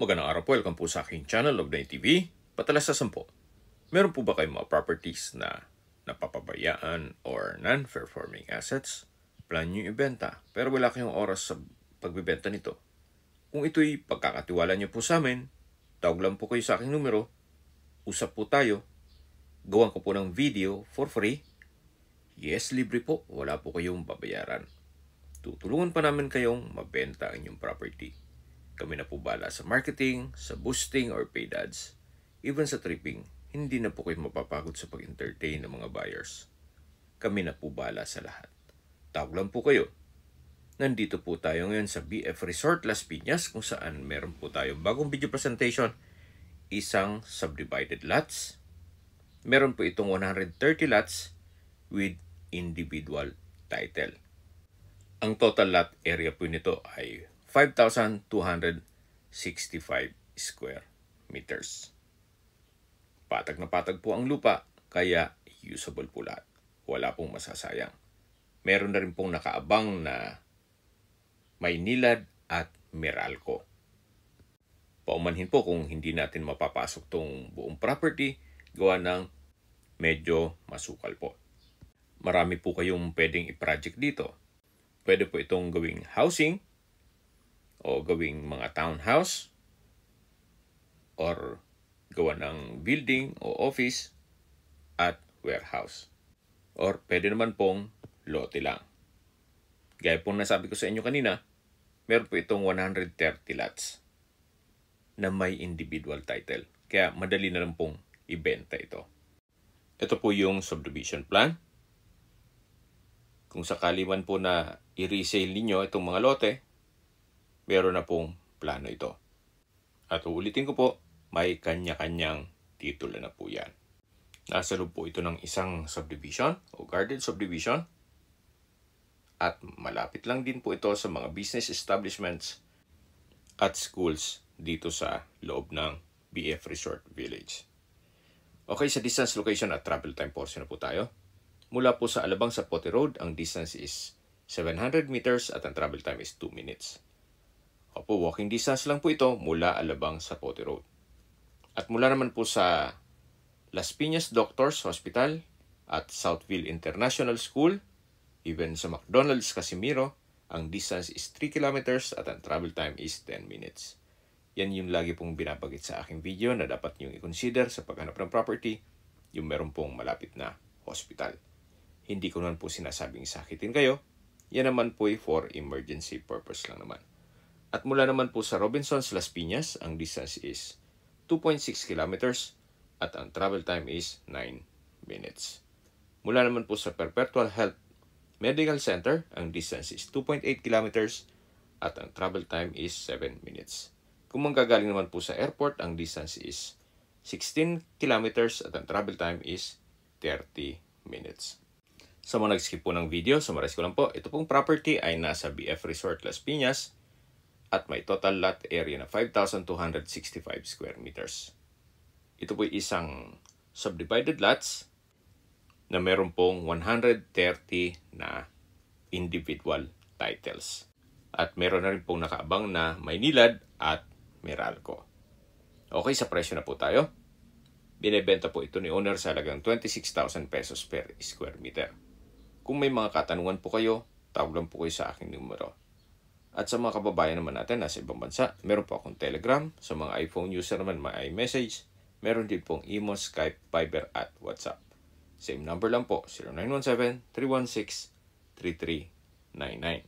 Magandang araw po, welcome po sa aking channel, Love9 TV. Patalas sa 10. Meron po ba kayong mga properties na napapabayaan or non-performing assets? Plan nyo ibenta, pero wala kayong oras sa pagbibenta nito. Kung ito'y pagkakatiwala nyo po sa amin, tawag lang po kayo sa aking numero, usap po tayo, gawan ko po ng video for free. Yes, libre po, wala po kayong babayaran. Tutulungan pa namin kayong mabenta ang inyong property. Kami na po bala sa marketing, sa boosting or paid ads. Even sa tripping, hindi na po kayo mapapagod sa pag-entertain ng mga buyers. Kami na po bala sa lahat. Tawag lang po kayo. Nandito po tayo ngayon sa BF Resort Las Piñas kung saan meron po tayong bagong video presentation. Isang subdivided lots. Meron po itong 130 lots with individual title. Ang total lot area po nito ay 5,265 square meters. Patag na patag po ang lupa, kaya usable po lahat. Wala pong masasayang. Meron na rin pong nakaabang na Maynilad at Meralco. Paumanhin po kung hindi natin mapapasok tong buong property, gawa ng medyo masukal po. Marami po kayong pwedeng i-project dito. Pwede po itong gawing housing, o gawing mga townhouse, or gawa ng building o office at warehouse. Or pwede naman pong lote lang. Gaya pong nasabi ko sa inyo kanina, meron po itong 130 lots na may individual title. Kaya madali na lang pong ibenta ito. Ito po yung subdivision plan. Kung sakali man po na i-resale ninyo itong mga lote, meron na pong plano ito. At uulitin ko po, may kanya-kanyang titulo na po yan. Nasa loob po ito ng isang subdivision o guarded subdivision. At malapit lang din po ito sa mga business establishments at schools dito sa loob ng BF Resort Village. Okay, sa distance, location at travel time portion na po tayo. Mula po sa Alabang sa Pote Road, ang distance is 700 meters at ang travel time is 2 minutes. Opo, walking distance lang po ito mula Alabang sa Pote Road. At mula naman po sa Las Piñas Doctors Hospital at Southville International School, even sa McDonald's Casimiro, ang distance is 3 kilometers at ang travel time is 10 minutes. Yan yung lagi pong binabagit sa aking video na dapat nyo i-consider sa paghanap ng property, yung meron pong malapit na hospital. Hindi ko naman po sinasabing sakitin kayo, yan naman po for emergency purpose lang naman. At mula naman po sa Robinsons Las Piñas, ang distance is 2.6 kilometers at ang travel time is 9 minutes. Mula naman po sa Perpetual Health Medical Center, ang distance is 2.8 kilometers at ang travel time is 7 minutes. Kung manggagaling naman po sa airport, ang distance is 16 kilometers at ang travel time is 30 minutes. Sa mga nag-skip po ng video, summarize ko lang po, ito pong property ay nasa BF Resort Las Piñas at may total lot area na 5,265 square meters. Ito po isang subdivided lots na meron pong 130 na individual titles. At meron na rin pong nakaabang na Maynilad at Meralco. Okay, sa presyo na po tayo. Binebenta po ito ni owner sa halagang 26,000 pesos per square meter. Kung may mga katanungan po kayo, tawag lang po kayo sa aking numero. At sa mga kababayan naman natin nasa ibang bansa, meron po akong Telegram. Sa mga iPhone user naman, may iMessage. Meron din pong Imo, Skype, Viber at WhatsApp. Same number lang po, 0917-316-3399.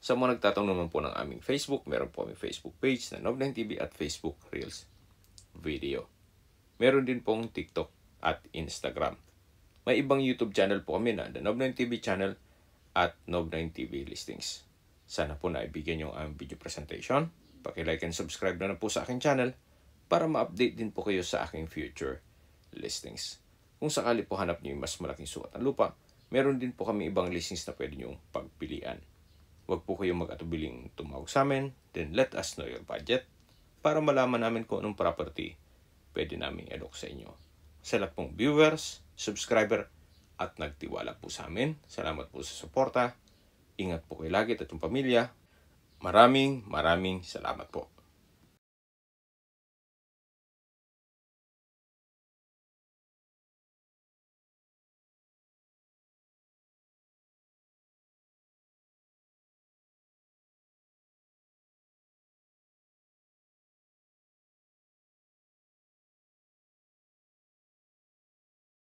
Sa mga nagtatanong naman po ng aming Facebook, meron po aming Facebook page na Love9 TV at Facebook Reels Video. Meron din pong TikTok at Instagram. May ibang YouTube channel po kami na The Love9 TV channel at Love9 TV Listings. Sana po naibigyan yung aming video presentation. Paki-like and subscribe na po sa aking channel para ma-update din po kayo sa aking future listings. Kung sakali po hanap niyo yung mas malaking sukat ng lupa, meron din po kami ibang listings na pwede niyong pagpilian. Huwag po kayong mag-atubiling tumawag sa amin, then let us know your budget para malaman namin kung anong property pwede namin i-alok sa inyo. Sa lahat pong viewers, subscriber, at nagtiwala po sa amin, salamat po sa suporta. Ingat po kayo lagi at yung pamilya. Maraming salamat po.